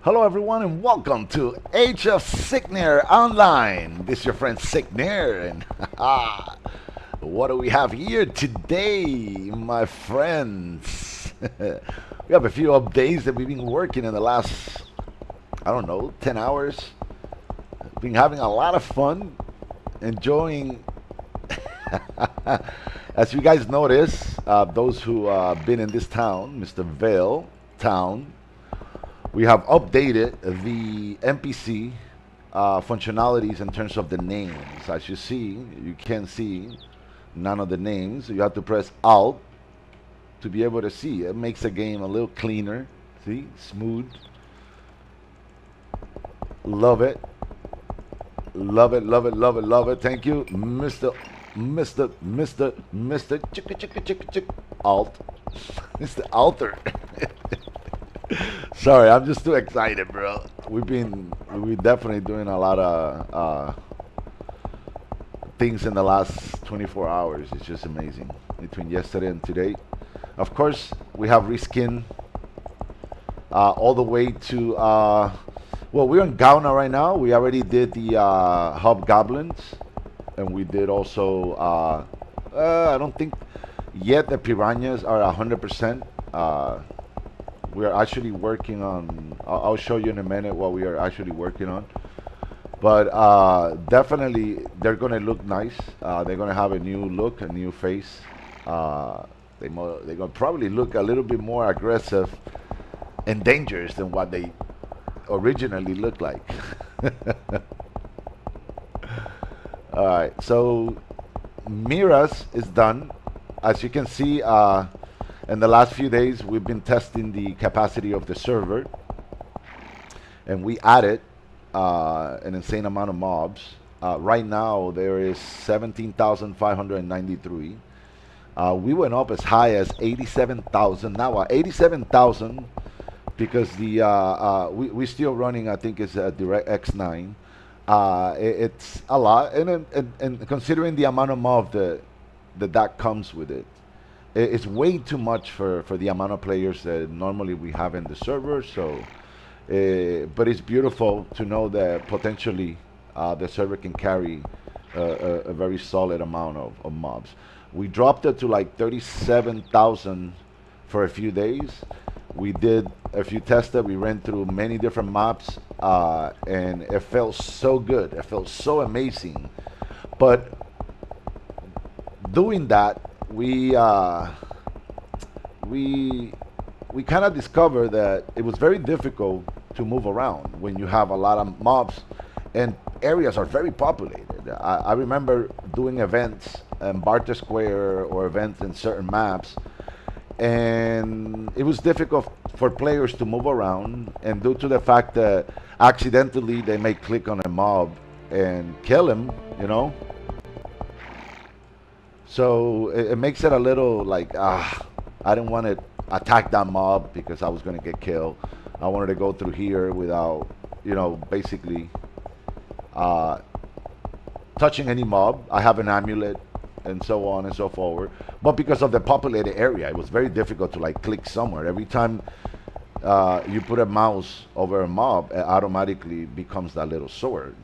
Hello everyone and welcome to Age of Cignare Online. This is your friend Cignare and what do we have here today, my friends? We have a few updates that we've been working in the last, I don't know, 10 hours. Been having a lot of fun, enjoying, as you guys notice, those who been in this town, Mr. Vale town, we have updated the NPC functionalities in terms of the names. As you see, you can't see none of the names. You have to press Alt to be able to see. It makes the game a little cleaner. See, smooth. Love it. Love it, love it, love it, love it. Thank you, Mr. Chicka Chicka Chicka Chick Alt. Mr. Alter. Sorry, I'm just too excited, bro. We definitely doing a lot of things in the last 24 hours. It's just amazing between yesterday and today. Of course, we have reskin all the way to well, we're in Gauna right now. We already did the hobgoblins, and we did also I don't think yet the piranhas are 100%. We are actually working on, I'll show you in a minute what we are actually working on. But definitely they're going to look nice. They're going to have a new look, a new face. They're going to probably look a little bit more aggressive and dangerous than what they originally looked like. Alright, so Miras is done. As you can see, in the last few days, we've been testing the capacity of the server, and we added an insane amount of mobs. Right now, there is 17,593. We went up as high as 87,000. Now, 87,000 because the we're still running. I think it's a Direct X9. It's a lot, and considering the amount of mob that comes with it. It's way too much for the amount of players that normally we have in the server. So, but it's beautiful to know that potentially the server can carry a very solid amount of mobs. We dropped it to like 37,000 for a few days. We did a few tests. We ran through many different maps, and it felt so good. It felt so amazing. But doing that, we kind of discovered that it was very difficult to move around when you have a lot of mobs and areas are very populated. I remember doing events in Barter Square or events in certain maps, and it was difficult for players to move around, and due to the fact that accidentally they may click on a mob and kill him, you know. So it makes it a little like, I didn't want to attack that mob because I was going to get killed. I wanted to go through here without, basically touching any mob. I have an amulet and so on and so forward. But because of the populated area, it was very difficult to like click somewhere. Every time you put a mouse over a mob, it automatically becomes that little sword.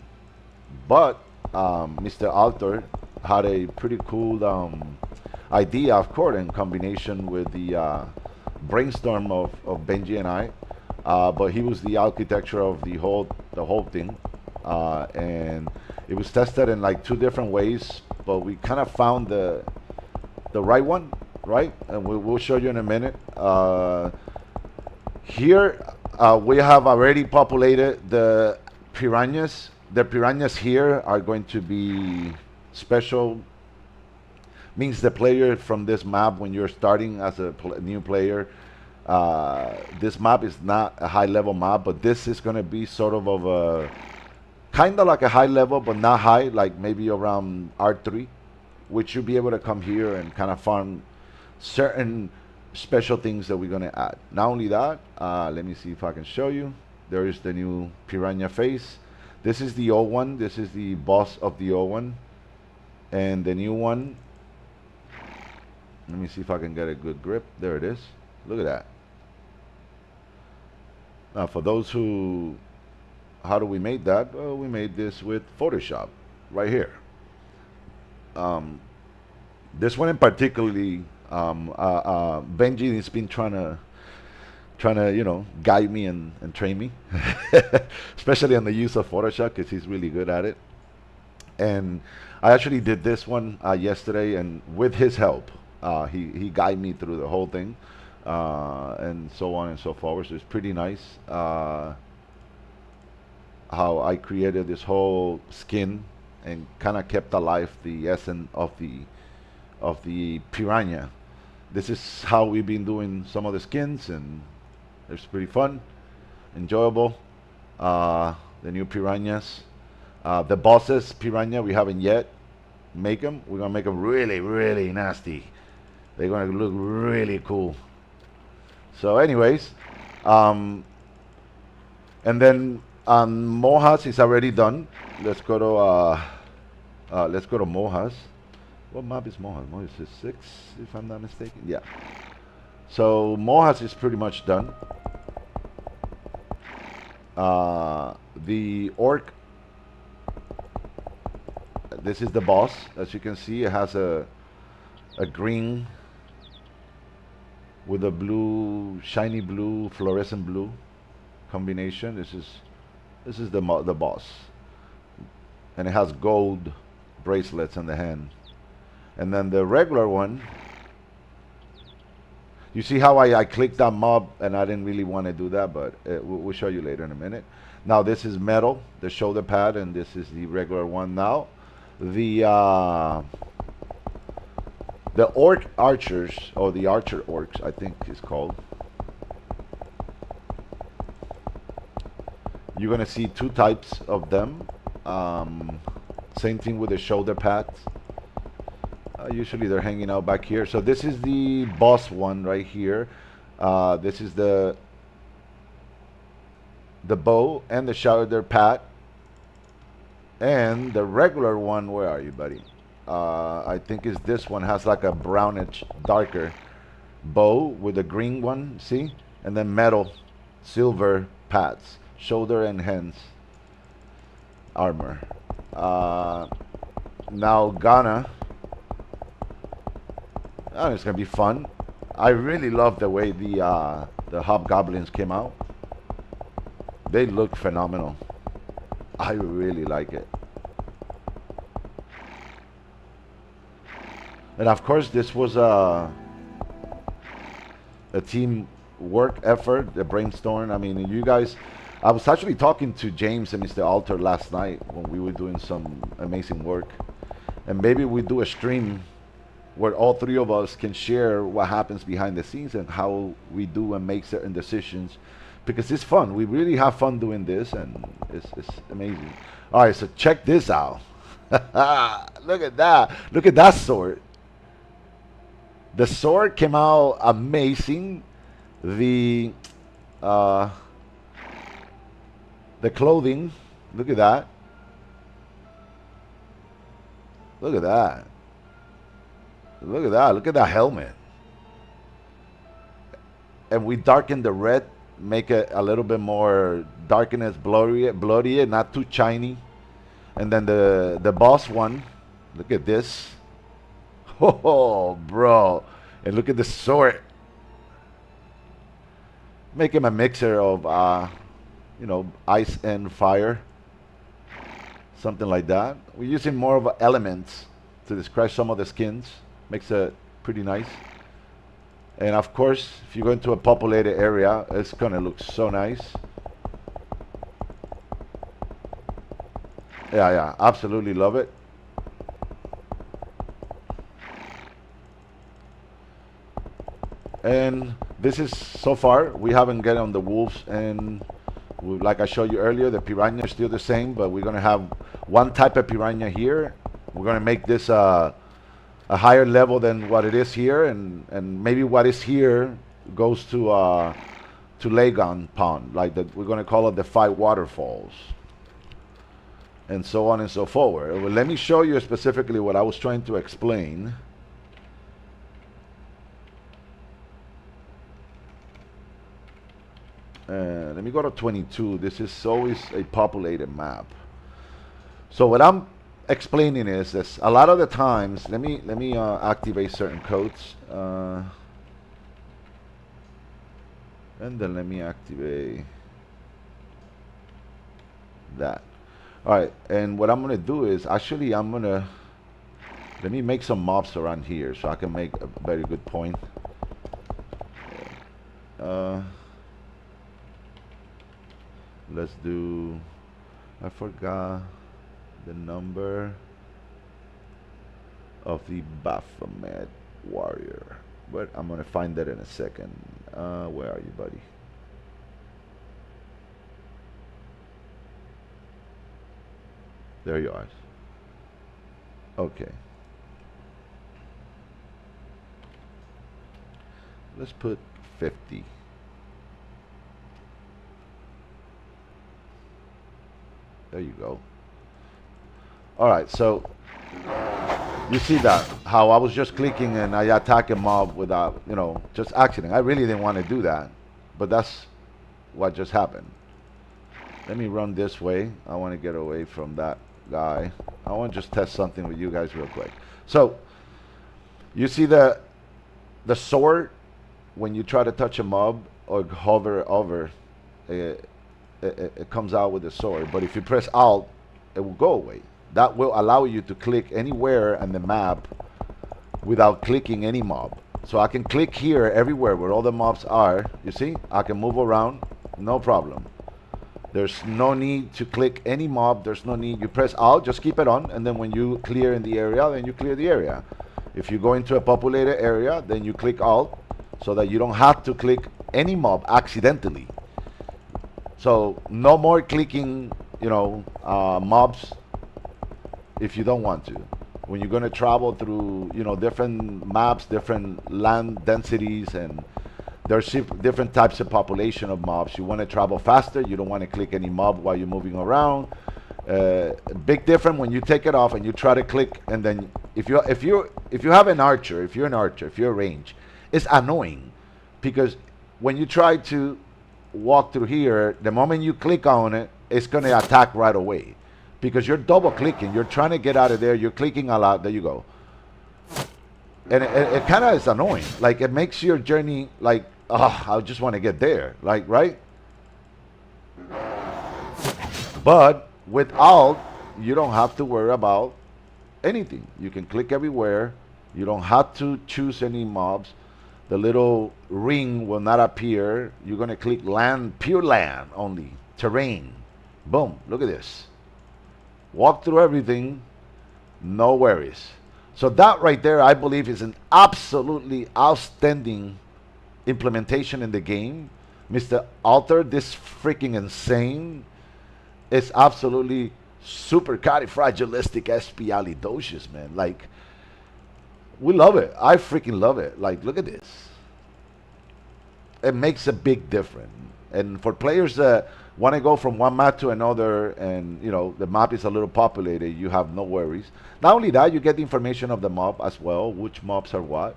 But Mr. Alter had a pretty cool idea, of course, in combination with the brainstorm of Benji and I. But he was the architecture of the whole thing, and it was tested in like two different ways. But we kind of found the right one, right? And we'll show you in a minute. Here we have already populated the piranhas. The piranhas here are going to be special. Means the player from this map, when you're starting as a new player, this map is not a high level map, but this is going to be sort of a kind of like a high level, but not high, like maybe around R3, which you'll be able to come here and kind of farm certain special things that we're going to add. Not only that, let me see if I can show you. There is the new piranha face. This is the old one. This is the boss of the old one. And the new one, let me see if I can get a good grip. There it is. Look at that. For those who, how do we make that? Well, we made this with Photoshop right here. Um, this one in particularly, Benji has been trying to guide me and train me, especially on the use of Photoshop because he's really good at it. And I actually did this one yesterday, and with his help, he guided me through the whole thing, and so on and so forth. So it's pretty nice how I created this whole skin and kind of kept alive the essence of the piranha. This is how we've been doing some of the skins, and it's pretty fun, enjoyable. The new piranhas. The bosses piranha we haven't yet make them. We're gonna make them really, really nasty. They're gonna look really cool. So, anyways, um, and then Mojas is already done. Let's go to Mojas. What map is Mojas? Mojas is 6, if I'm not mistaken. Yeah. So Mojas is pretty much done. The orc. This is the boss. As you can see, it has a green with a blue, shiny blue, fluorescent blue combination. This is the boss, and it has gold bracelets on the hand. And then the regular one. You see how I clicked that mob, and I didn't really want to do that, but we'll show you later in a minute. Now this is metal, the shoulder pad, and this is the regular one. Now the orc archers, or the archer orcs, I think is called. You're gonna see two types of them. Same thing with the shoulder pads. Usually they're hanging out back here. So this is the boss one right here. This is the bow and the shoulder pad. And the regular one, where are you, buddy? I think is this one, has like a brownish, darker bow with a green one, see? And then metal, silver pads, shoulder and hands armor. Now Ghana. Oh, it's gonna be fun. I really love the way the hobgoblins came out. They look phenomenal. I really like it. And of course, this was a team work effort, a brainstorm. I mean, you guys. I was actually talking to James and Mr. Alter last night when we were doing some amazing work, and maybe we do a stream where all three of us can share what happens behind the scenes and how we do and make certain decisions, because it's fun. We really have fun doing this, and it's amazing. All right, so check this out. Look at that. Look at that sword. The sword came out amazing. The clothing, look at that. Look at that. Look at that. Look at that helmet. And we darken the red, make it a little bit more darkness, bloody, not too shiny. And then the boss one, look at this. Oh, bro. And look at the sword. Make him a mixer of, ice and fire. Something like that. We're using more of elements to describe some of the skins. Makes it pretty nice. And of course, if you go into a populated area, it's gonna look so nice. Yeah, absolutely love it. And this is, so far, we haven't get on the wolves, and like I showed you earlier, the piranha is still the same, but we're gonna have one type of piranha here. We're gonna make this a higher level than what it is here, and maybe what is here goes to Lagon Pond, like we're gonna call it the 5 waterfalls, and so on and so forward. Well, let me show you specifically what I was trying to explain. Let me go to 22. This is always a populated map. So what I'm explaining is this: a lot of the times, let me activate certain codes, and then let me activate that. All right, and what I'm gonna do is actually I'm gonna let me make some mobs around here so I can make a very good point. Uh, let's do. I forgot the number of the Baphomet warrior, but I'm gonna find that in a second. Where are you, buddy? There you are. Okay. Let's put 50. There you go. All right, so you see that how I was just clicking and I attack a mob without, just accident. I really didn't want to do that, but that's what just happened. Let me run this way. I want to get away from that guy. I want to just test something with you guys real quick. So you see the sword when you try to touch a mob or hover over, it comes out with the sword. But if you press Alt, it will go away. That will allow you to click anywhere on the map without clicking any mob. So I can click here everywhere where all the mobs are. You see, I can move around, no problem. There's no need to click any mob. There's no need. You press Alt, just keep it on, and then when you clear in the area, then you clear the area. If you go into a populated area, then you click Alt so that you don't have to click any mob accidentally. So no more clicking, mobs if you don't want to. When you're going to travel through, different maps, different land densities, and there's different types of population of mobs. You want to travel faster. You don't want to click any mob while you're moving around. Big difference when you take it off and you try to click, and then if you have an archer, if you're a range, it's annoying because when you try to walk through here, the moment you click on it, it's going to attack right away because you're double clicking. You're trying to get out of there. You're clicking a lot. There you go. And it kind of is annoying. Like, it makes your journey like, oh, I just want to get there. Like, right? But with Alt, you don't have to worry about anything. You can click everywhere. You don't have to choose any mobs. The little ring will not appear. You're going to click land, pure land only. Terrain. Boom. Look at this. Walk through everything. No worries. So that right there, I believe, is an absolutely outstanding implementation in the game. Mr. Alter, this freaking insane. It's absolutely super califragilistic man. Like, we love it. I freaking love it. Like, look at this. It makes a big difference. And for players that want to go from one map to another and, the map is a little populated, you have no worries. Not only that, you get the information of the mob as well, which mobs are what.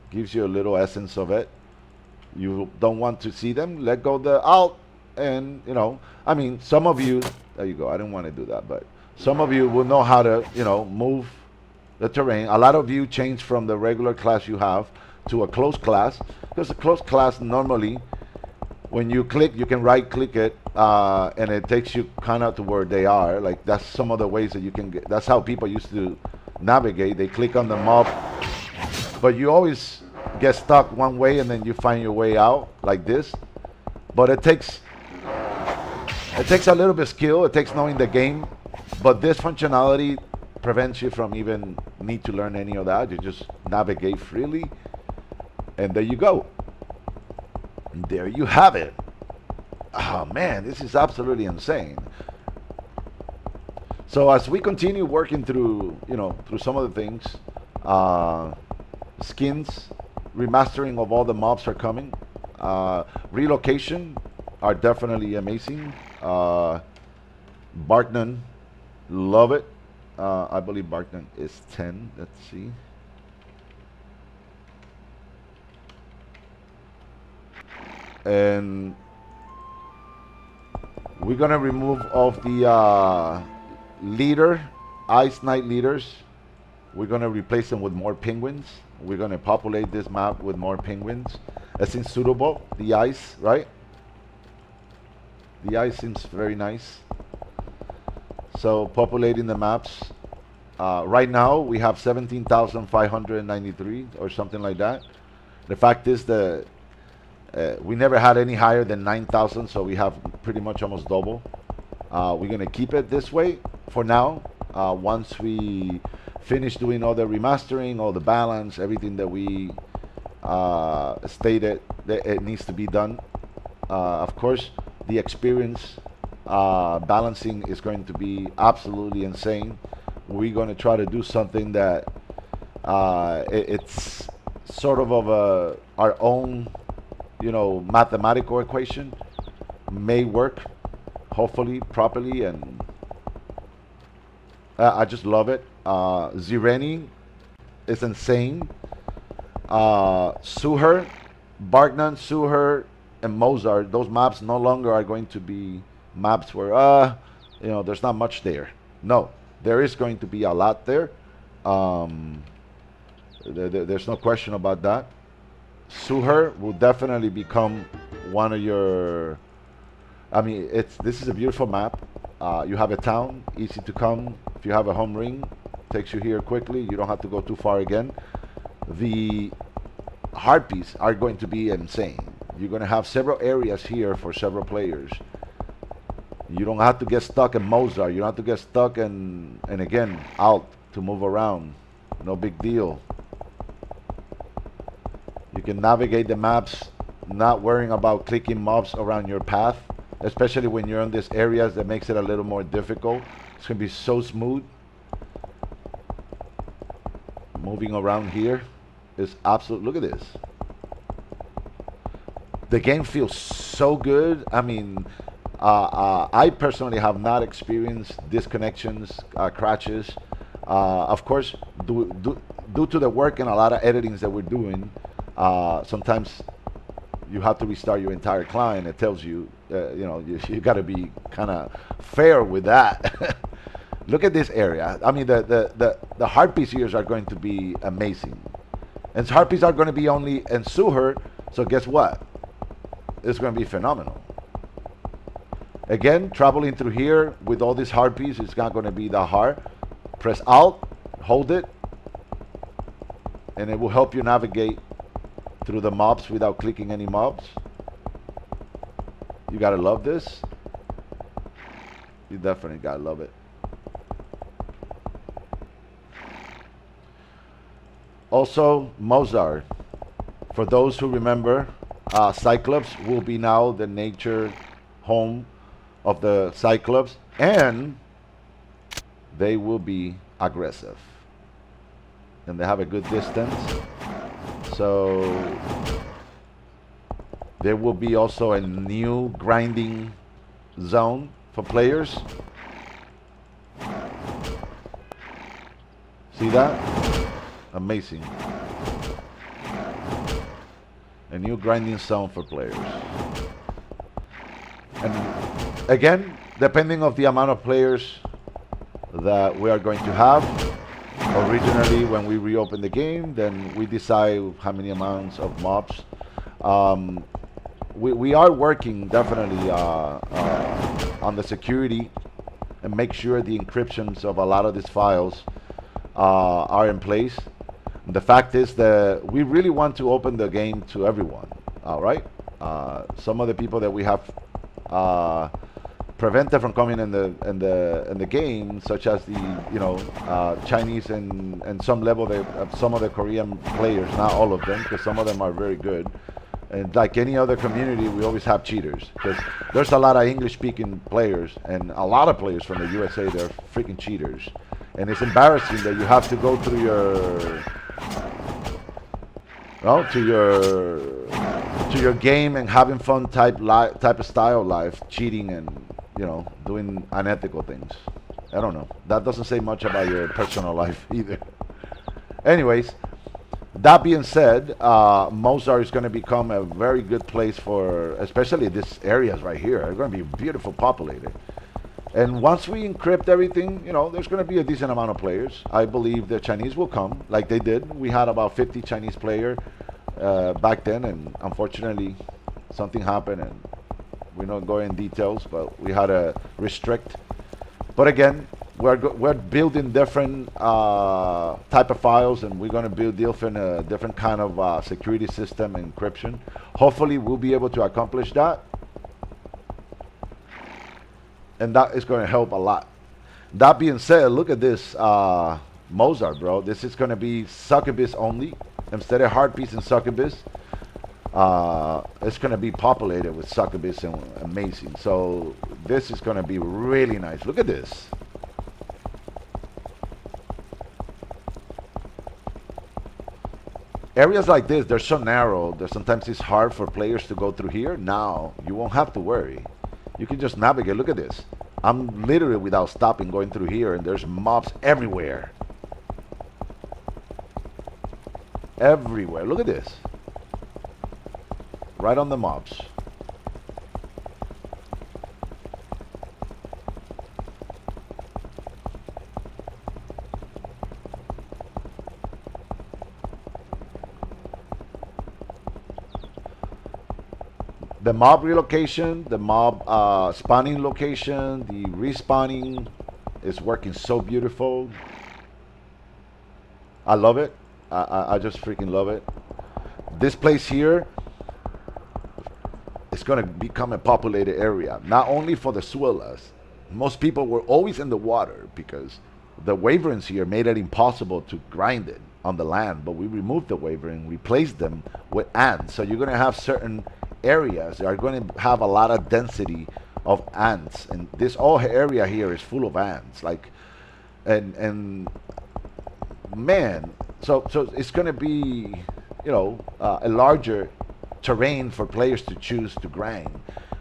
Gives you a little essence of it. You don't want to see them, let go the Alt. And, I mean, some of you, there you go, I didn't want to do that, but some of you will know how to, move the terrain. A lot of you change from the regular class you have to a closed class, because a closed class normally, when you click, you can right click it, and it takes you kind of to where they are. Like, that's some of the ways that you can get, that's how people used to navigate. They click on the mob, but you always get stuck one way and then you find your way out like this. But it takes a little bit of skill. It takes knowing the game, but this functionality prevents you from even need to learn any of that. You just navigate freely, and there you go. And there you have it. Oh man, this is absolutely insane. So as we continue working through, through some of the things, skins, remastering of all the mobs are coming. Relocation are definitely amazing. Barknan, love it. I believe Barknan is 10. Let's see. And We're gonna remove of the leader, ice knight leaders. We're gonna replace them with more penguins. We're gonna populate this map with more penguins. That seems suitable. The ice, right? The ice seems very nice. So populating the maps. Right now we have 17,593 or something like that. The fact is that we never had any higher than 9,000, so we have pretty much almost double. We're gonna keep it this way for now. Once we finish doing all the remastering, all the balance, everything that we stated that it needs to be done. Of course, the experience balancing is going to be absolutely insane. We're going to try to do something that it's sort of our own, mathematical equation may work, hopefully properly, and I just love it. Zireni is insane. Suher, Bargnan, Suher, and Mozart, those maps no longer are going to be maps where, there's not much there. No, there is going to be a lot there. There's no question about that. Suher will definitely become one of your... this is a beautiful map. You have a town, easy to come. If you have a home ring, takes you here quickly. You don't have to go too far again. The harpies are going to be insane. You're going to have several areas here for several players. You don't have to get stuck in Mozart. You don't have to get stuck and again, out to move around. No big deal. You can navigate the maps, not worrying about clicking mobs around your path, especially when you're in these areas that makes it a little more difficult. It's going to be so smooth. Moving around here is absolute. Look at this. The game feels so good. I personally have not experienced disconnections, crashes. Of course, due to the work and a lot of editings that we're doing, sometimes you have to restart your entire client. It tells you, you got to be kind of fair with that. Look at this area. The harpies here are going to be amazing. And harpies are going to be only in Suher, so guess what? It's going to be phenomenal. Again, traveling through here with all these harpies, it's not going to be that hard. Press Alt, hold it, and it will help you navigate through the mobs without clicking any mobs. You gotta love this. You definitely gotta love it. Also, Mozart. For those who remember, Cyclops will be now the nature home of the Cyclops, and they will be aggressive. And they have a good distance. So there will be also a new grinding zone for players. See that? Amazing. A new grinding zone for players. And again, depending on the amount of players that we are going to have, originally when we reopen the game, then we decide how many amounts of mobs. We are working definitely on the security and make sure the encryptions of a lot of these files are in place. The fact is that we really want to open the game to everyone. All right, some of the people that we have prevented from coming in the game, such as the Chinese and some level some of the Korean players, not all of them, because some of them are very good. And like any other community, we always have cheaters, because there's a lot of English-speaking players and a lot of players from the USA. They're freaking cheaters, and it's embarrassing that you have to go through to your game and having fun type of style life, cheating and doing unethical things. I don't know. That doesn't say much about your personal life either. Anyways, That being said, Mozart is going to become a very good place for, especially these areas right here. They're going to be beautiful populated. And once we encrypt everything, there's going to be a decent amount of players. I believe the Chinese will come, like they did. We had about 50 Chinese players back then, and unfortunately, something happened, and we don't go in details, but we had to restrict. But again, we're building different type of files, and we're going to build different kind of security system encryption. Hopefully, we'll be able to accomplish that, and that is going to help a lot. That being said, look at this Mozart, bro. This is going to be succubus only instead of heartbeats and succubus. It's going to be populated with succubus and amazing. So this is going to be really nice. Look at this. Areas like this, they're so narrow that sometimes it's hard for players to go through here. Now, you won't have to worry. You can just navigate. Look at this. I'm literally without stopping going through here, and there's mobs everywhere. Everywhere. Look at this. Right on the mobs. The mob relocation, the mob spawning location, the respawning is working so beautiful. I love it. I just freaking love it. This place here is going to become a populated area, not only for the Suelas. Most people were always in the water because the wyverns here made it impossible to grind it on the land, but we removed the wyvern and replaced them with ants. So you're going to have certain areas that are going to have a lot of density of ants, and this whole area here is full of ants, like, and man, so it's going to be a larger terrain for players to choose to grind.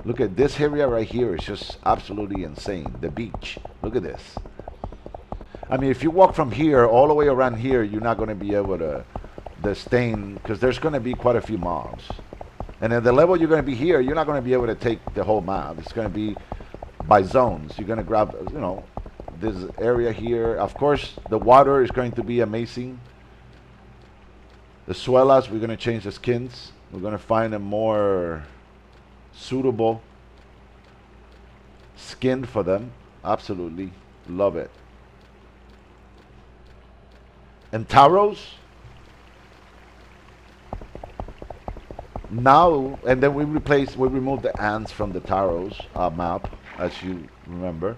Look at this area right here. It's just absolutely insane. The beach, look at this. I mean, if you walk from here all the way around here, you're not going to be able to sustain, because there's going to be quite a few mobs. And at the level you're going to be here, you're not going to be able to take the whole map. It's going to be by zones. You're going to grab, this area here. Of course, the water is going to be amazing. The suelas, we're going to change the skins. We're going to find a more suitable skin for them. Absolutely love it. And taros. Now, and then we removed the ants from the taros map, as you remember.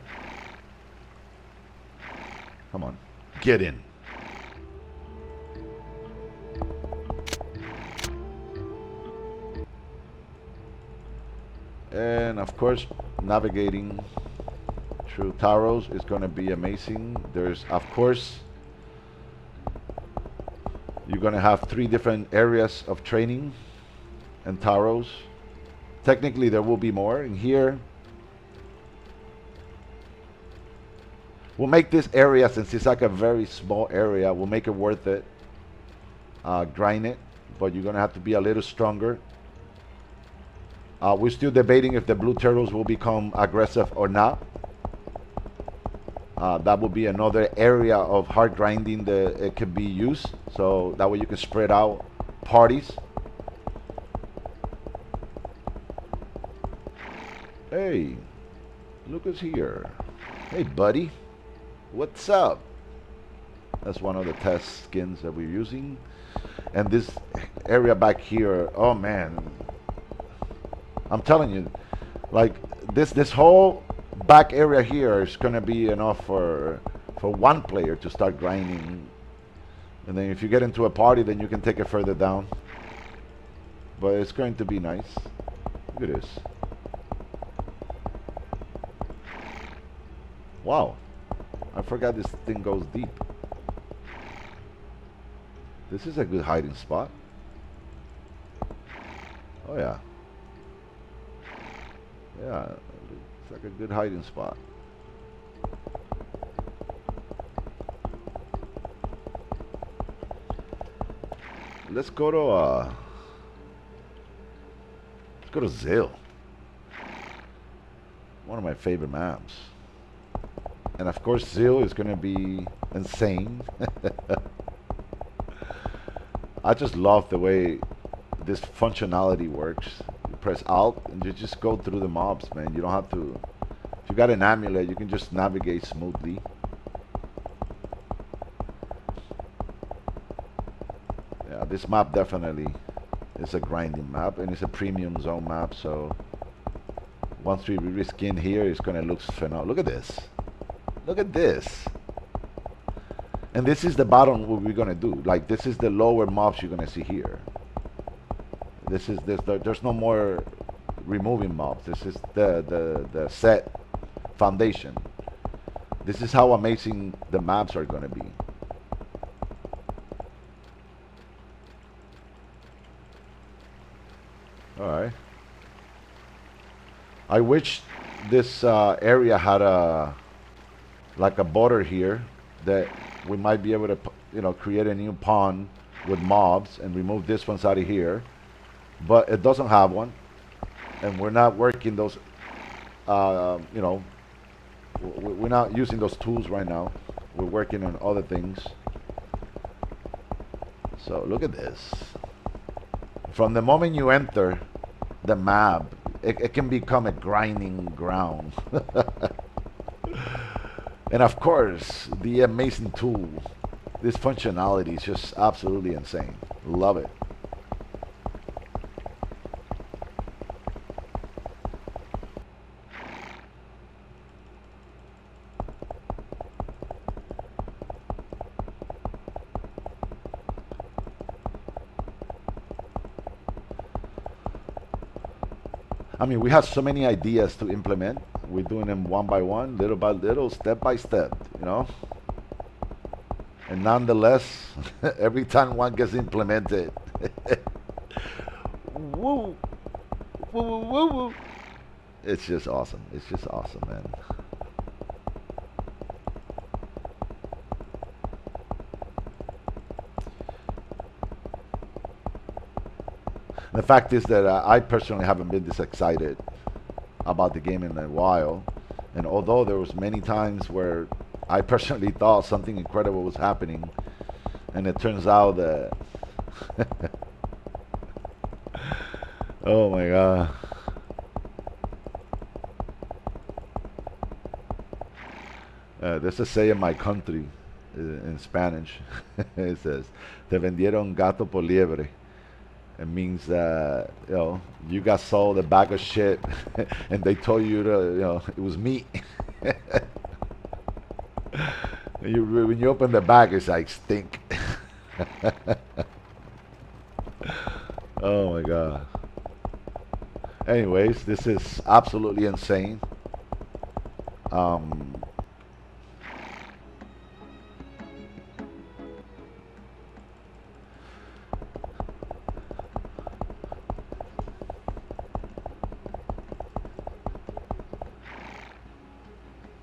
Come on, get in. And of course, navigating through taros is going to be amazing. There's, of course, you're going to have 3 different areas of training and taros. Technically there will be more in here. We'll make this area, since it's like a very small area, we'll make it worth it. Grind it, but you're gonna have to be a little stronger. We're still debating if the blue turtles will become aggressive or not. That will be another area of hard grinding that it could be used, so that way you can spread out parties. Hey, look who's here. Hey, buddy. What's up? That's one of the test skins that we're using. And this area back here, oh man. I'm telling you, like this whole back area here is gonna be enough for one player to start grinding. And then if you get into a party, then you can take it further down. But it's going to be nice. Look at this. Wow, I forgot this thing goes deep. This is a good hiding spot. Oh yeah. Yeah, it's like a good hiding spot. let's go to Zill. One of my favorite maps. And of course Zill is gonna be insane. I just love the way this functionality works. You press Alt and you just go through the mobs, man. You don't have to. If you got an amulet, you can just navigate smoothly. Yeah, this map definitely is a grinding map, and it's a premium zone map. So once we reskin here, it's gonna look phenomenal. Look at this. Look at this. And this is the bottom what we're gonna do. Like this is the lower mobs you're gonna see here. There's no more removing mobs. This is the set foundation. This is how amazing the maps are gonna be. Alright. I wish this area had like a border here that we might be able to, create a new pond with mobs and remove this ones out of here. But it doesn't have one, and we're not working those. We're not using those tools right now. We're working on other things. So look at this. From the moment you enter the map, it can become a grinding ground. And of course, the amazing tool. This functionality is just absolutely insane. Love it. I mean, we have so many ideas to implement. We're doing them one by one, little by little, step by step, And nonetheless, every time one gets implemented, woo, woo, woo, woo, woo. It's just awesome. It's just awesome, man. The fact is that I personally haven't been this excited about the game in a while, and although there was many times where I personally thought something incredible was happening, and it turns out that oh my god. There's a say in my country in Spanish. It says, "Te vendieron gato por liebre." It means that you got sold a bag of shit, and they told you to it was meat. When you open the bag, it's like stink. Oh my god. Anyways, this is absolutely insane.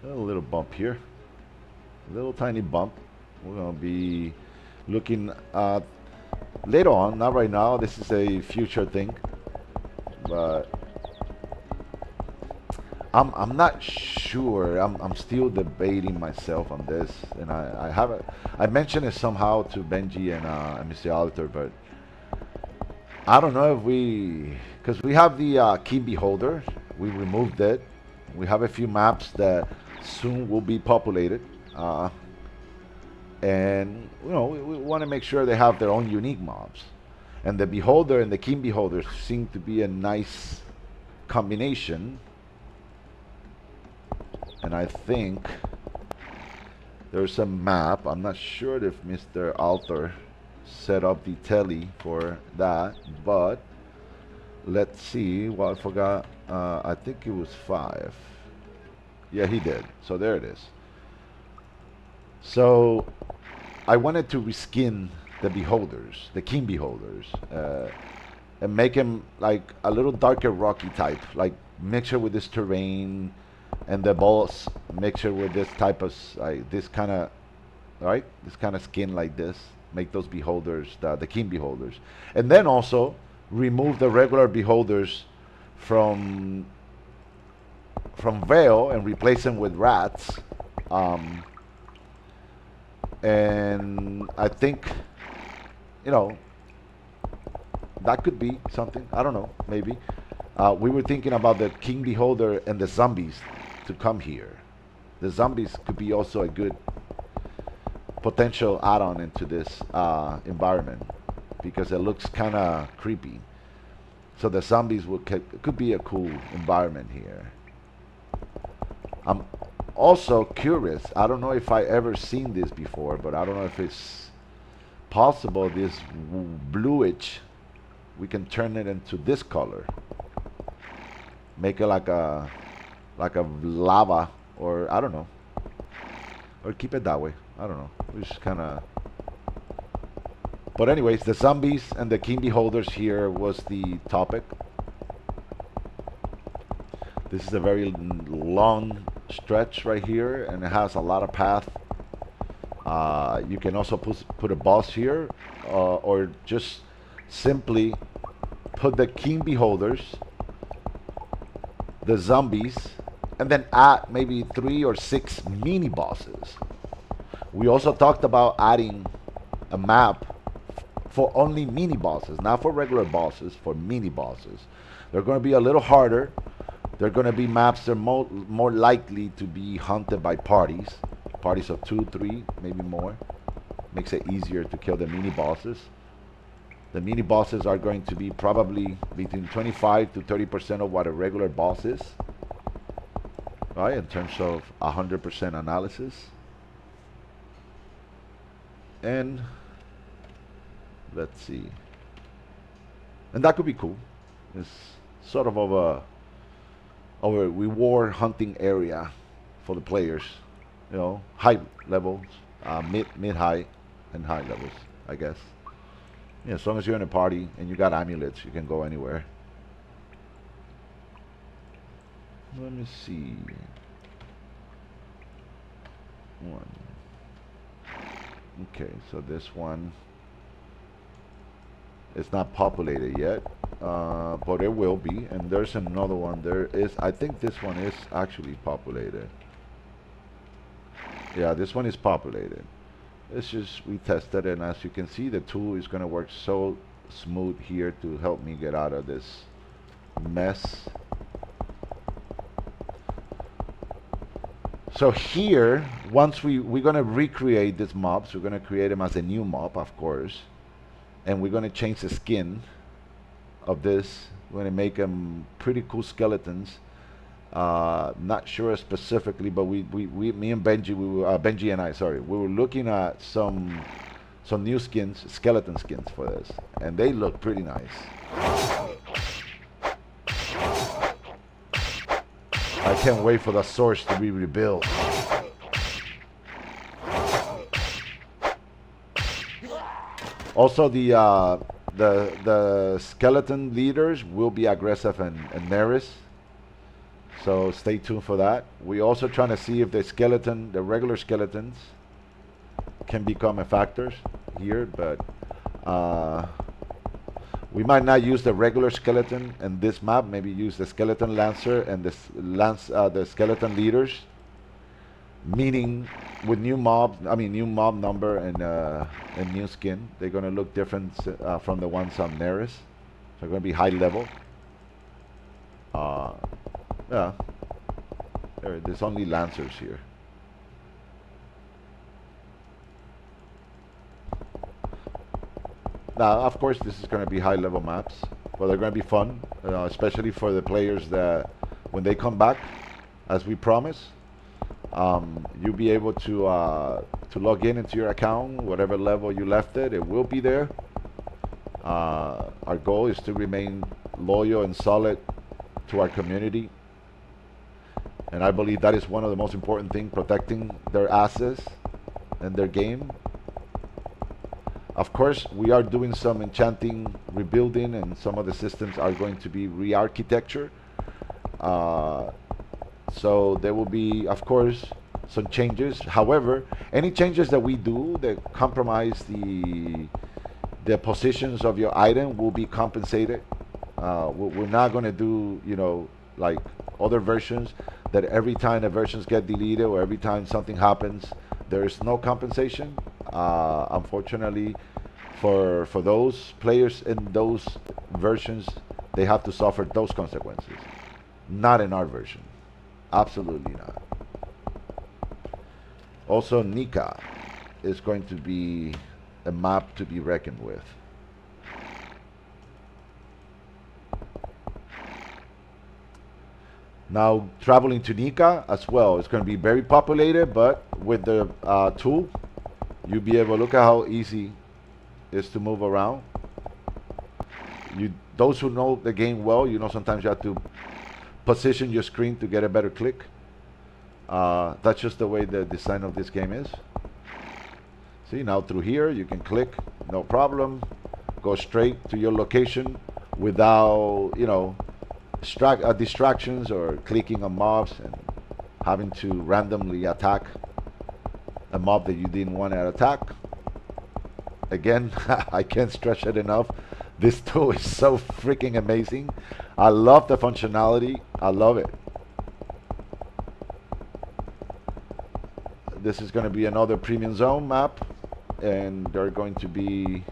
A little bump here, a little tiny bump. We're gonna be looking at later on, not right now. This is a future thing, but I'm not sure. I'm still debating myself on this, and I mentioned it somehow to Benji and Mr. Alter, but I don't know if because we have the key beholder. We removed it. We have a few maps that soon will be populated, and we want to make sure they have their own unique mobs, and the beholder and the king beholder seem to be a nice combination. And I think there's a map. I'm not sure if Mr. Alter set up the telly for that, but let's see. Well, I forgot. I think it was 5. Yeah, he did. So there it is. So I wanted to reskin the beholders, the king beholders, and make him like a little darker rocky type, like mixture with this terrain, and the balls mixture with this type of this kind of, right? This kind of skin like this. make those beholders the king beholders, and then also remove the regular beholders from veil and replace them with rats. Um, and I think, you know, that could be something. I don't know, maybe. We were thinking about the king beholder and the zombies to come here. The zombies could be also a good potential add-on into this environment because it looks kind of creepy. So the zombies could be a cool environment here. I'm also curious. I don't know if I ever seen this before, but I don't know if it's possible. This bluish, we can turn it into this color. Make it like a lava, or I don't know, or keep it that way. I don't know. We just kind of. But anyways, the zombies and the king beholders here was the topic. This is a very long stretch right here, and it has a lot of path. You can also put a boss here, or just simply put the king beholders, the zombies, and then add maybe 3 or 6 mini bosses. We also talked about adding a map for only mini bosses, not for regular bosses, for mini bosses. They're going to be a little harder. They're going to be maps that are more likely to be hunted by parties of 2, 3, maybe more. Makes it easier to kill the mini bosses. The mini bosses are going to be probably between 25 to 30% of what a regular boss is, right? In terms of 100% analysis. And let's see. And that could be cool. It's sort of a reward hunting area for the players. You know, high levels, mid, high, and high levels, I guess. Yeah, as long as you're in a party and you got amulets, you can go anywhere. Let me see. One. Okay, so this one is not populated yet, but it will be. And there's another one. There is. I think this one is actually populated. Yeah, this one is populated. It's just we tested, and as you can see, the tool is going to work so smooth here to help me get out of this mess. So here, once we're going to recreate these mobs, we're going to create them as a new mob, of course, and we're going to change the skin of this. We're going to make them pretty cool skeletons. Not sure specifically, but me and Benji, Benji and I, sorry, we were looking at some new skins, skeleton skins for this, and they look pretty nice. I can't wait for the source to be rebuilt. Also, the skeleton leaders will be aggressive and Neris. So stay tuned for that. We're also trying to see if the regular skeletons can become effectors here, but we might not use the regular skeleton in this map. Maybe use the skeleton lancer and the skeleton leaders. Meaning, with new mob number and new skin, they're gonna look different from the ones on Neris. So they're gonna be high level. Yeah, there's only lancers here. Now, of course, this is going to be high-level maps, but they're going to be fun, especially for the players that, when they come back, as we promise, you'll be able to log into your account, whatever level you left it. It will be there. Our goal is to remain loyal and solid to our community. And I believe that is one of the most important things, protecting their assets and their game. Of course, we are doing some enchanting, rebuilding, and some of the systems are going to be re-architecture. So there will be, of course, some changes. However, any changes that we do that compromise the positions of your item will be compensated. We're not going to do, like other versions, that every time the versions get deleted or every time something happens, there is no compensation. Unfortunately, for those players in those versions, they have to suffer those consequences. Not in our version. Absolutely not. Also, Nika is going to be a map to be reckoned with. Now, traveling to Nika as well, it's going to be very populated, but with the tool, you'll be able to look at how easy it is to move around. Those who know the game well, sometimes you have to position your screen to get a better click. That's just the way the design of this game is. See, now through here, you can click, no problem, go straight to your location without, distractions or clicking on mobs and having to randomly attack a mob that you didn't want to attack. Again, I can't stress it enough. This tool is so freaking amazing. I love the functionality. I love it. This is going to be another premium zone map, and they're going to be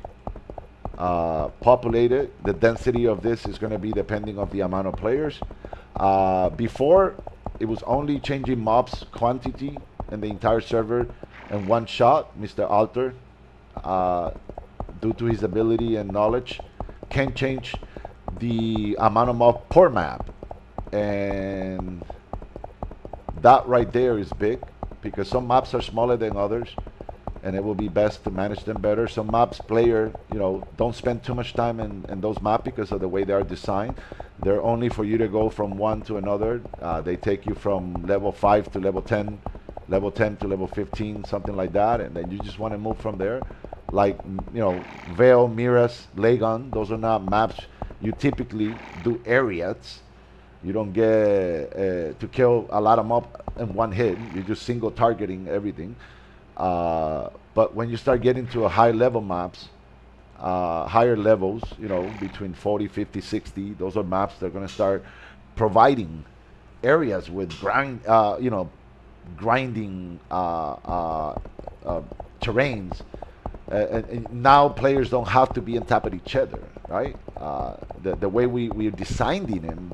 populated. The density of this is going to be depending on the amount of players. Before, it was only changing mobs quantity in the entire server in one shot. Mr. Alter, due to his ability and knowledge, can change the amount of mob per map, and that right there is big because some maps are smaller than others, and it will be best to manage them better. Some maps player, don't spend too much time in those maps because of the way they are designed. They're only for you to go from one to another. They take you from level 5 to level 10, level 10 to level 15, something like that, and then you just want to move from there. Like, Veil, Miras, Lagon, those are not maps you typically do areas. You don't get to kill a lot of mob in one hit. You're just single targeting everything. But when you start getting to a high level maps, higher levels, between 40, 50, 60, those are maps that are going to start providing areas with grinding terrains. And now players don't have to be on top of each other, right? The way we're designing them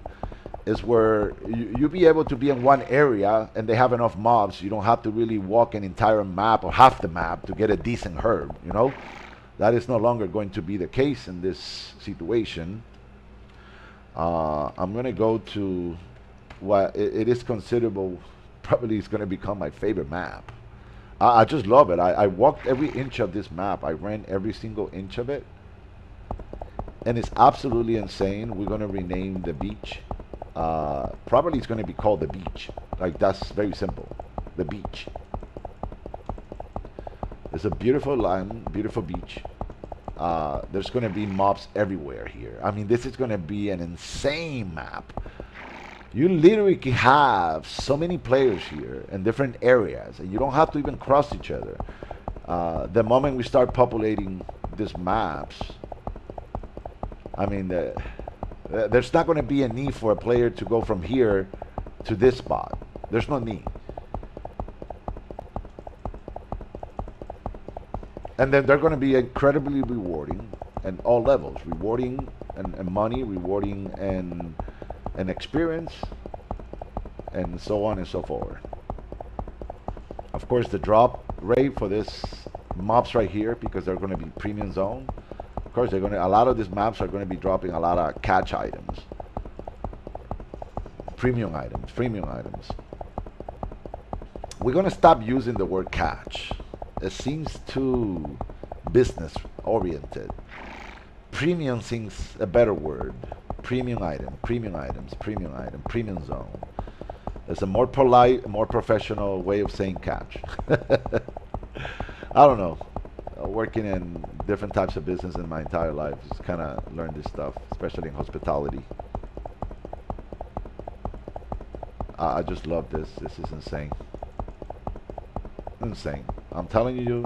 is where you be able to be in one area and they have enough mobs. You don't have to really walk an entire map or half the map to get a decent herb, That is no longer going to be the case in this situation. I'm going to go to what it is considerable, probably is going to become my favorite map. I just love it. I walked every inch of this map. I ran every single inch of it. And it's absolutely insane. We're going to rename the beach. Probably it's going to be called the beach. Like, that's very simple. The beach. It's a beautiful land, beautiful beach. There's going to be mobs everywhere here. I mean, this is going to be an insane map. You literally can have so many players here in different areas, and you don't have to even cross each other. The moment we start populating these maps, I mean, there's not going to be a need for a player to go from here to this spot. There's no need. And then they're going to be incredibly rewarding at all levels. Rewarding and money, rewarding and experience, and so on and so forth. Of course, the drop rate for this mobs right here, because they're going to be premium zone. Of course, a lot of these maps are going to be dropping a lot of catch items, premium items. We're going to stop using the word catch. It seems too business oriented. Premium seems a better word. Premium item, premium items, premium item, premium zone. It's a more polite, more professional way of saying catch. I don't know. Working in different types of business in my entire life, just kind of learned this stuff, especially in hospitality. I just love this. This is insane. insane. I'm telling you,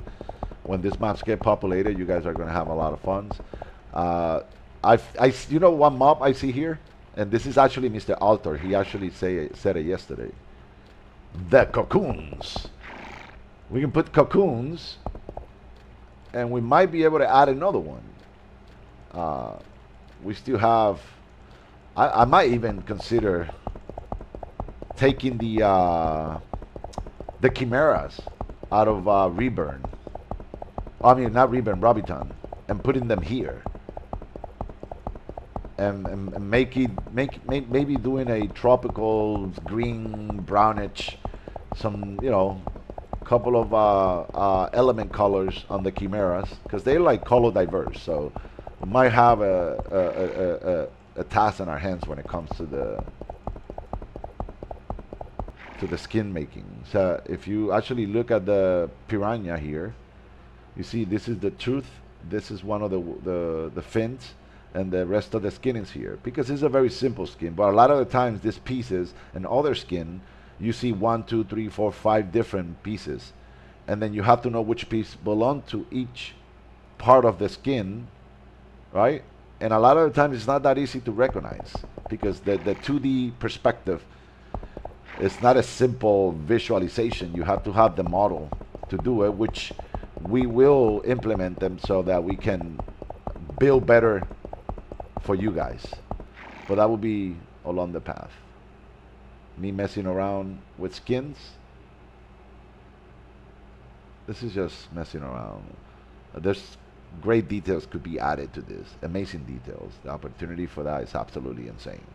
when these maps get populated, you guys are gonna have a lot of fun. Uh, you know one mob I see here, and this is actually Mr. Alter. He actually said it yesterday. The cocoons. We can put cocoons, and we might be able to add another one. We still have. I might even consider taking the chimeras out of Reburn. I mean, not Reburn, Robiton, and putting them here, and maybe doing a tropical green brownish, some couple of element colors on the chimeras because they're like color diverse. So we might have a task in our hands when it comes to the skin making. So if you actually look at the piranha here, you see this is the tooth, this is one of the fins, and the rest of the skin is here because it's a very simple skin. But a lot of the times these pieces and other skin, you see 1, 2, 3, 4, 5 different pieces, and then you have to know which piece belong to each part of the skin, right? And a lot of the times it's not that easy to recognize because the 2D perspective, it's not a simple visualization. You have to have the model to do it, which we will implement them so that we can build better for you guys. But that will be along the path. Me messing around with skins. This is just messing around. There's great details could be added to this. Amazing details. The opportunity for that is absolutely insane.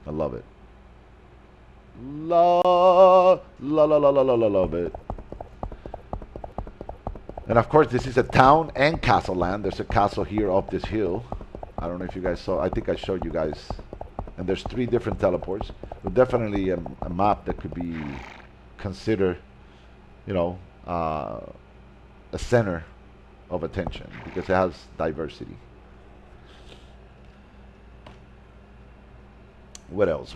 I love it. Love it. And of course, this is a town and castle land. There's a castle here up this hill. I don't know if you guys saw. I think I showed you guys. And there's 3 different teleports. But definitely a map that could be considered, a center of attention because it has diversity. What else?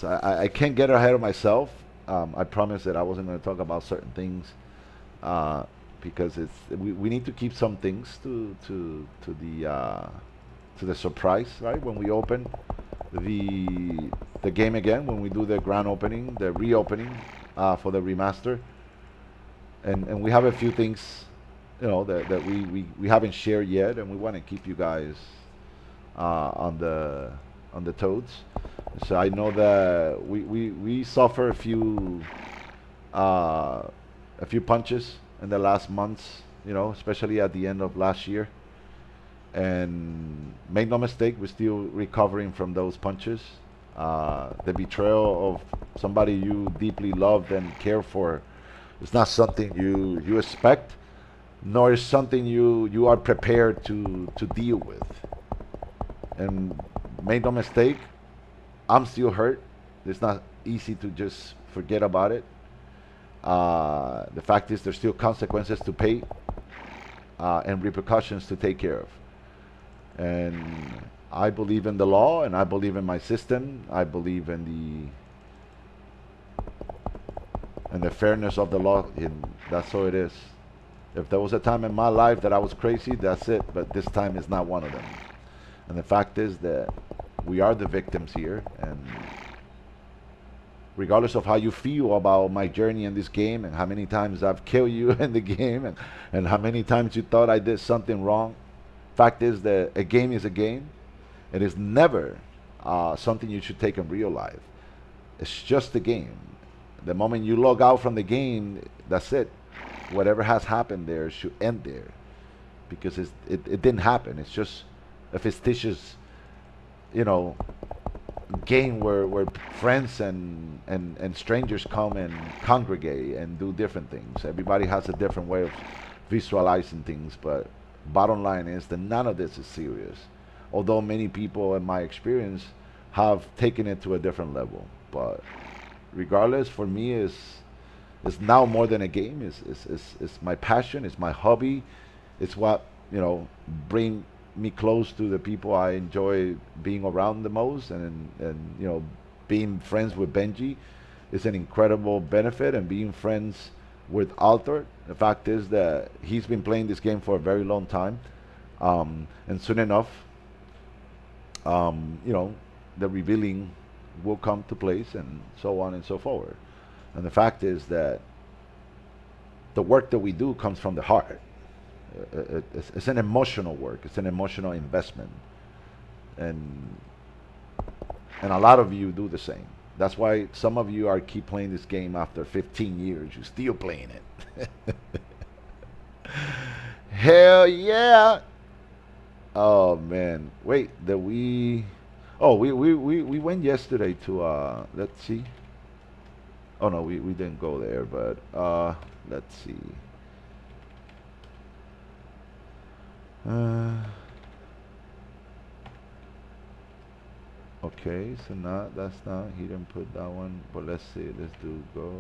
I can't get ahead of myself. I promised that I wasn't going to talk about certain things because we need to keep some things to the surprise, right? When we open the game again, when we do the grand opening, the reopening for the remaster, and we have a few things, that we haven't shared yet, and we want to keep you guys on the toads. So I know that we suffer a few punches in the last months, especially at the end of last year. And make no mistake, we're still recovering from those punches. The betrayal of somebody you deeply loved and care for is not something you expect, nor is something you are prepared to deal with. And make no mistake, I'm still hurt. It's not easy to just forget about it. The fact is there's still consequences to pay and repercussions to take care of. And I believe in the law, and I believe in my system. I believe in the fairness of the law. And that's how it is. If there was a time in my life that I was crazy, that's it. But this time is not one of them. And the fact is that we are the victims here, and regardless of how you feel about my journey in this game and how many times I've killed you in the game and how many times you thought I did something wrong, fact is that a game is a game. It is never something you should take in real life. It's just a game. The moment you log out from the game, that's it. Whatever has happened there should end there, because it didn't happen. It's just a fictitious, game where friends and strangers come and congregate and do different things. Everybody has a different way of visualizing things, but bottom line is that none of this is serious. Although many people, in my experience, have taken it to a different level. But regardless, for me, it's now more than a game. It's my passion. It's my hobby. It's what bring me close to the people I enjoy being around the most, and being friends with Benji is an incredible benefit, and being friends with Altor. The fact is that he's been playing this game for a very long time, and soon enough, you know, the revealing will come to place, and so on and so forward. And the fact is that the work that we do comes from the heart. It's an emotional work. It's an emotional investment, and a lot of you do the same. That's why some of you are keep playing this game after 15 years. You're still playing it. Hell yeah! Oh man, wait, did we? Oh, we went yesterday to let's see. Oh no, we didn't go there, but let's see. Uh, okay, so not that's not he didn't put that one, but let's see. Let's do go.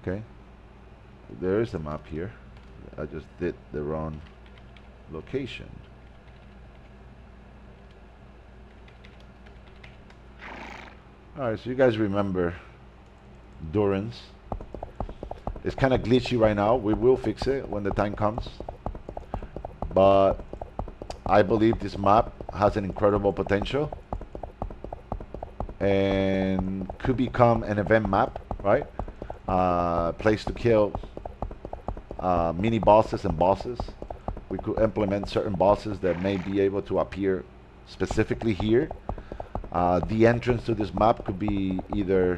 Okay, there is a map here. I just did the wrong location. Alright, so you guys remember Durance. It's kind of glitchy right now. We will fix it when the time comes. But I believe this map has an incredible potential and could become an event map, right? Place to kill mini bosses and bosses. We could implement certain bosses that may be able to appear specifically here. The entrance to this map could be either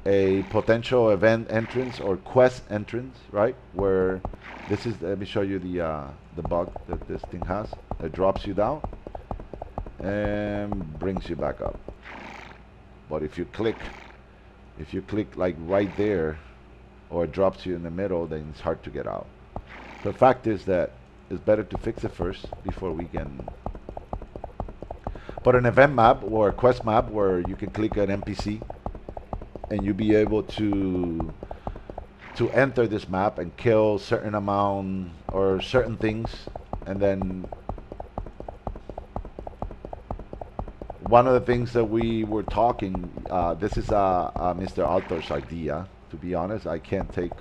a potential event entrance or quest entrance, right? Where this is, let me show you the bug that this thing has. It drops you down and brings you back up. But if you click like right there, or it drops you in the middle, then it's hard to get out. The fact is that it's better to fix it first before we can. But an event map or a quest map where you can click an NPC and you'll be able to enter this map and kill certain amount or certain things, and then one of the things that we were talking, this is Mr. Altor's idea. To be honest, I can't take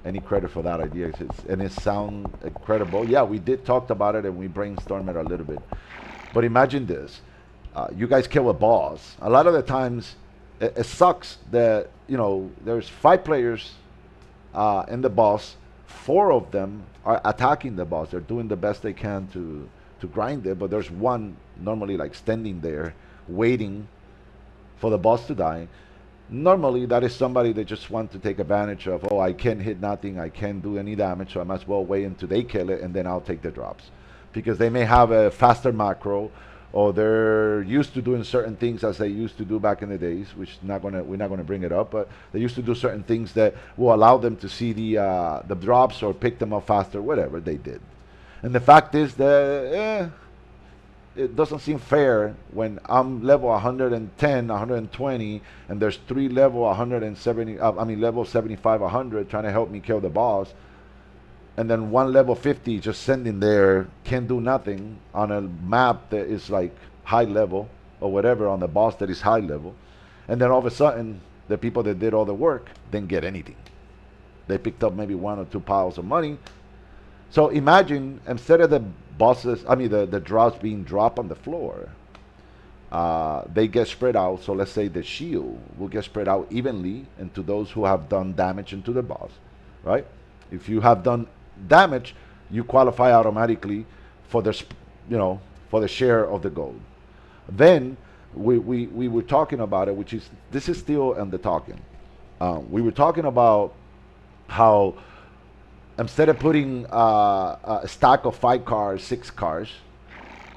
any credit for that idea, and it sounds incredible. Yeah, we did talk about it and we brainstormed it a little bit. But imagine this: you guys kill a boss. A lot of the times, it sucks that there's 5 players in the boss. 4 of them are attacking the boss. They're doing the best they can to grind it, but there's one normally like standing there waiting for the boss to die. Normally that is somebody that just want to take advantage of, oh, I can't hit nothing, I can't do any damage, so I might as well wait until they kill it and then I'll take the drops, because they may have a faster macro, or they're used to doing certain things as they used to do back in the days, which we're not gonna bring it up, but they used to do certain things that will allow them to see the drops or pick them up faster, whatever they did. And the fact is that it doesn't seem fair when I'm level 110, 120, and there's 3 level 170, level 75, 100 trying to help me kill the boss, and then 1 level 50 just sending there, can't do nothing on a map that is like high level, or whatever on the boss that is high level, and then all of a sudden the people that did all the work didn't get anything. They picked up maybe 1 or 2 piles of money. So imagine, instead of the bosses, the drops being dropped on the floor, they get spread out. So let's say the shield will get spread out evenly into those who have done damage into the boss, right? If you have done damage, you qualify automatically for the for the share of the gold. Then we were talking about it, which is, this is still in the talking. We were talking about how, instead of putting a stack of 5 cars, 6 cars,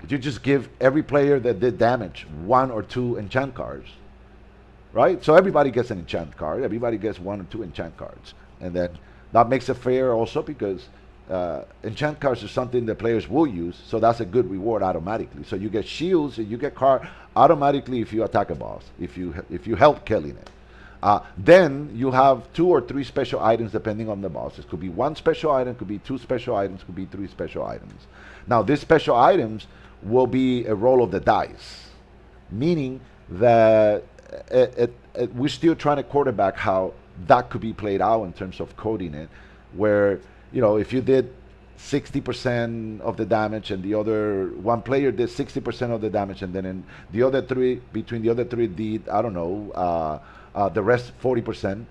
you just give every player that did damage 1 or 2 enchant cards, right? So everybody gets an enchant card. Everybody gets 1 or 2 enchant cards, and then that makes it fair also, because enchant cards are something that players will use, so that's a good reward automatically. So you get shields and you get card automatically if you attack a boss, if you help killing it. Then you have 2 or 3 special items depending on the boss. It could be 1 special item, could be 2 special items, could be 3 special items. Now, these special items will be a roll of the dice, meaning that we're still trying to quarterback how that could be played out in terms of coding it, where, if you did 60% of the damage and the other one player did 60% of the damage, and then the other three, between the other three did, I don't know, the rest 40%,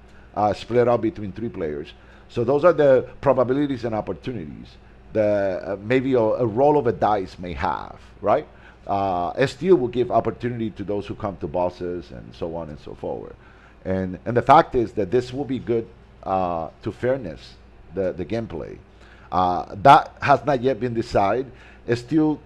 split up between 3 players. So those are the probabilities and opportunities that maybe a roll of a dice may have, right? STU will give opportunity to those who come to bosses and so on and so forward. And the fact is that this will be good to fairness, the gameplay. That has not yet been decided. It still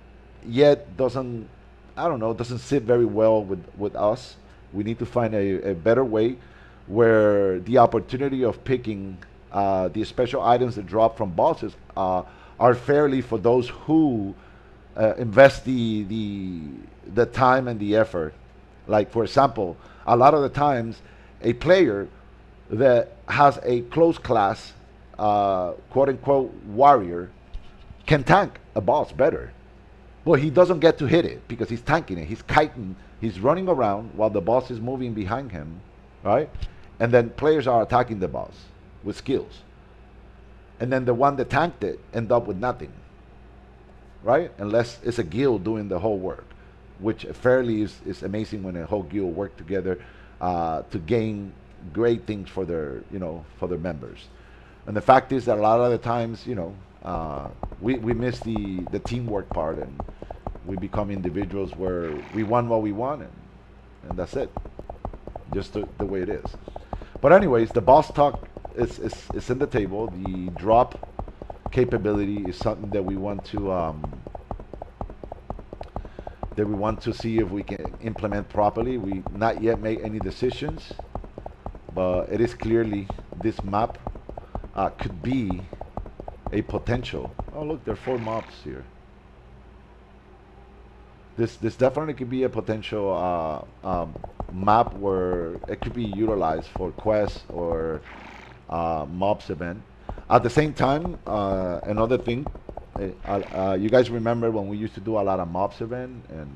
yet doesn't, I don't know, doesn't sit very well with us. We need to find a better way where the opportunity of picking the special items that drop from bosses are fairly for those who invest the time and the effort. Like, for example, a lot of the times a player that has a close class, quote unquote, warrior can tank a boss better. Well, he doesn't get to hit it because he's tanking it. He's kiting. He's running around while the boss is moving behind him, right? And then players are attacking the boss with skills. And then the one that tanked it end up with nothing, right? Unless it's a guild doing the whole work, which fairly is amazing when a whole guild work together to gain great things for their members. And the fact is that a lot of the times, we miss the teamwork part, and we become individuals where we want what we want, and that's it, just the way it is. But anyways, the boss talk is in the table. The drop capability is something that we want to see if we can implement properly. We not yet made any decisions, but it is clearly this map could be a potential. Oh, look, there are 4 mobs here. This definitely could be a potential map where it could be utilized for quests or mobs event. At the same time, another thing, you guys remember when we used to do a lot of mobs event, and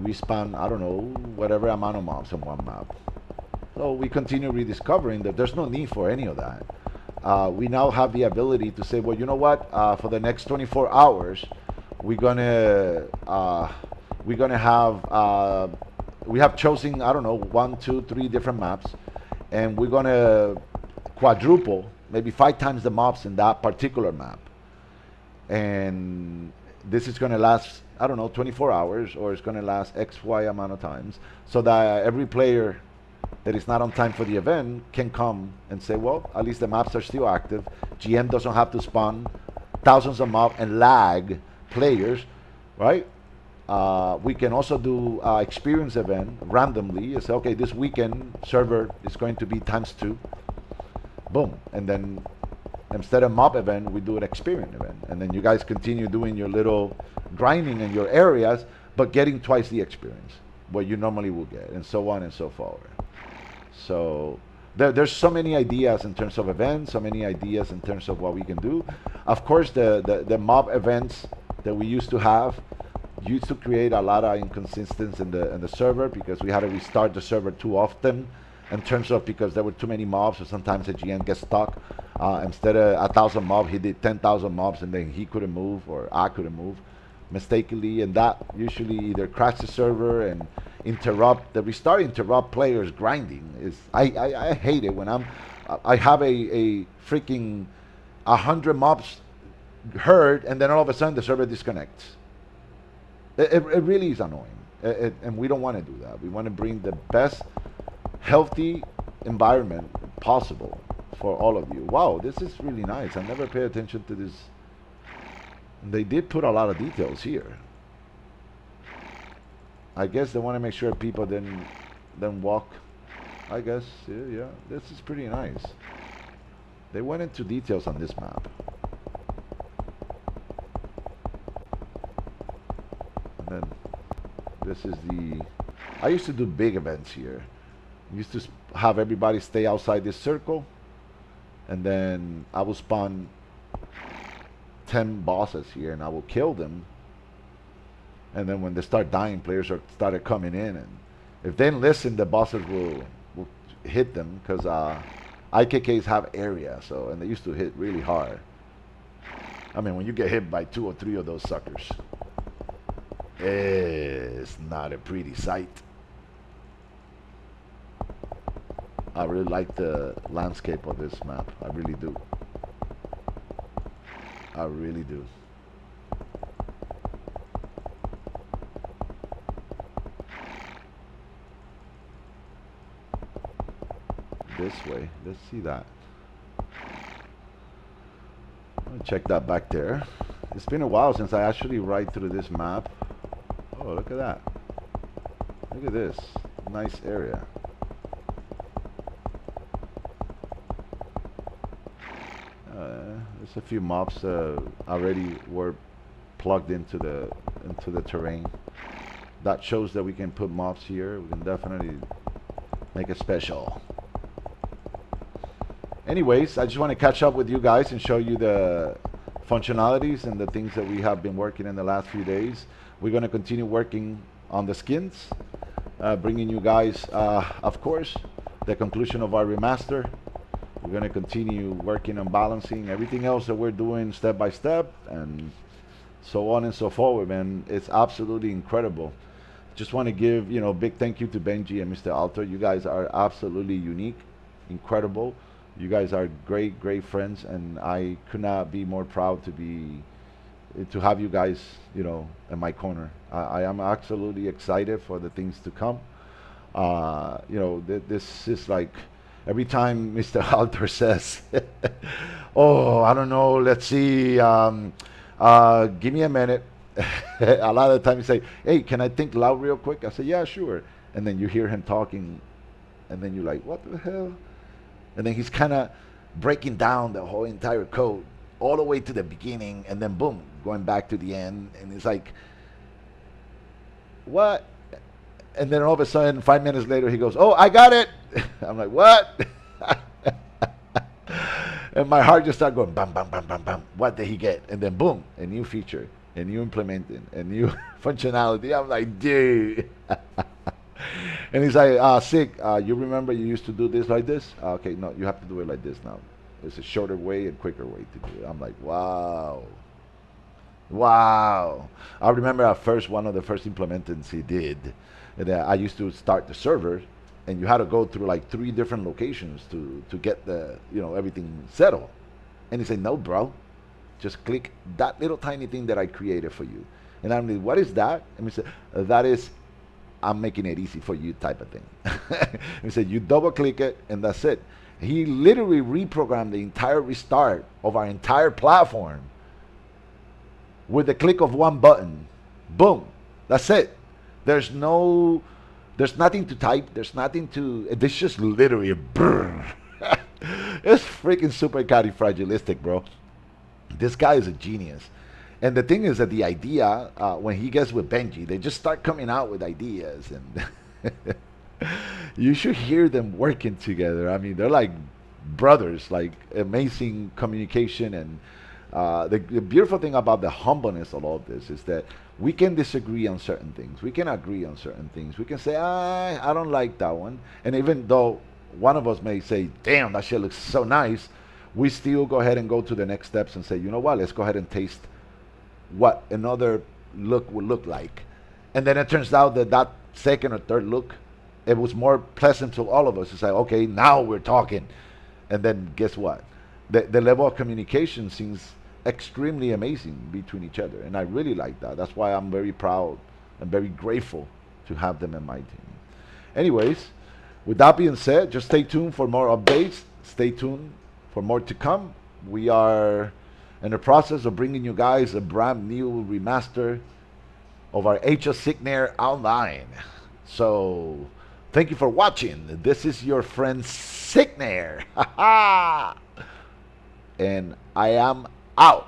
we spun, I don't know, whatever amount of mobs on one map. So we continue rediscovering that there's no need for any of that. We now have the ability to say, well, you know what? For the next 24 hours, we're gonna have we have chosen, I don't know, 1, 2, 3 different maps, and we're gonna quadruple, maybe 5 times the mobs in that particular map. And this is gonna last, I don't know, 24 hours, or it's gonna last X, Y amount of times, so that every player that is not on time for the event can come and say, well, at least the maps are still active. GM doesn't have to spawn thousands of mobs and lag players, right? We can also do experience event randomly. It's okay, this weekend server is going to be ×2. Boom. And then instead of mob event, we do an experience event. And then you guys continue doing your little grinding in your areas, but getting twice the experience, what you normally would get, and so on and so forth. So there's so many ideas in terms of events, so many ideas in terms of what we can do. Of course, the mob events that we used to create a lot of inconsistencies in the server, because we had to restart the server too often, in terms of, because there were too many mobs, so sometimes the GM gets stuck. Instead of 1,000 mobs, he did 10,000 mobs, and then he couldn't move, or I couldn't move mistakenly, and that usually either crash the server and interrupt players grinding. I hate it when I have a freaking 100 mobs herd, and then all of a sudden the server disconnects. It really is annoying, and we don't want to do that. We want to bring the best healthy environment possible for all of you. Wow, this is really nice. I never paid attention to this. They did put a lot of details here. I guess they want to make sure people didn't walk. I guess, yeah, this is pretty nice. They went into details on this map. And then this is I used to do big events here. Used to have everybody stay outside this circle, and then I will spawn 10 bosses here, and I will kill them. And then when they start dying, players are started coming in, and if they listen, the bosses will hit them because IKKs have area, so and they used to hit really hard. I mean, when you get hit by 2 or 3 of those suckers, it's not a pretty sight. I really like the landscape of this map. I really do. I really do. This way. Let's see that. Check that back there. It's been a while since I actually ride through this map. Oh, look at that. Look at this. Nice area. There's a few mobs already were plugged into the terrain. That shows that we can put mobs here. We can definitely make it special. Anyways, I just want to catch up with you guys and show you the functionalities and the things that we have been working in the last few days. We're going to continue working on the skins, bringing you guys, of course, the conclusion of our remaster. We're going to continue working on balancing everything else that we're doing step by step and so on and so forward, man. It's absolutely incredible. Just want to give, a big thank you to Benji and Mr. Alter. You guys are absolutely unique, incredible. You guys are great, great friends, and I could not be more proud to have you guys, in my corner. I am absolutely excited for the things to come. This is like every time Mr. Alter says, "Oh, I don't know. Let's see. Give me a minute." A lot of the time you say, "Hey, can I think loud real quick?" I say, "Yeah, sure." And then you hear him talking, and then you're like, "What the hell?" And then he's kind of breaking down the whole entire code all the way to the beginning, and then boom, going back to the end. And it's like, what? And then all of a sudden, 5 minutes later, he goes, "Oh, I got it." I'm like, what? And my heart just started going, bam, bam, bam, bam, bam. What did he get? And then boom, a new feature, a new implementing, a new functionality. I'm like, dude. And he's like, Sig, you remember you used to do this like this? Okay, no, you have to do it like this now. It's a shorter way and quicker way to do it. I'm like, wow. Wow. I remember at first, one of the first implementations he did, and I used to start the server, and you had to go through like 3 different locations to get the, everything settled. And he said, no, bro, just click that little tiny thing that I created for you. And I'm like, what is that? And he said, that is, I'm making it easy for you type of thing. He said, you double click it and that's it. He literally reprogrammed the entire restart of our entire platform with the click of one button. Boom. That's it. There's nothing to type. There's nothing to, it's just literally a brrr. It's freaking super califragilistic, bro. This guy is a genius. And the thing is that the idea, when he gets with Benji, they just start coming out with ideas. And you should hear them working together. I mean, they're like brothers, like amazing communication. And the beautiful thing about the humbleness of all of this is that we can disagree on certain things. We can agree on certain things. We can say, I don't like that one. And even though one of us may say, damn, that shit looks so nice, we still go ahead and go to the next steps and say, you know what, let's go ahead and taste what another look would look like. And then it turns out that that second or third look, it was more pleasant to all of us. It's like, okay, now we're talking. And then guess what? The level of communication seems extremely amazing between each other. And I really like that. That's why I'm very proud and very grateful to have them in my team. Anyways, with that being said, just stay tuned for more updates. Stay tuned for more to come. We are in the process of bringing you guys a brand new remaster of our Age of Cignare Online. So, thank you for watching. This is your friend Cignare. And I am out.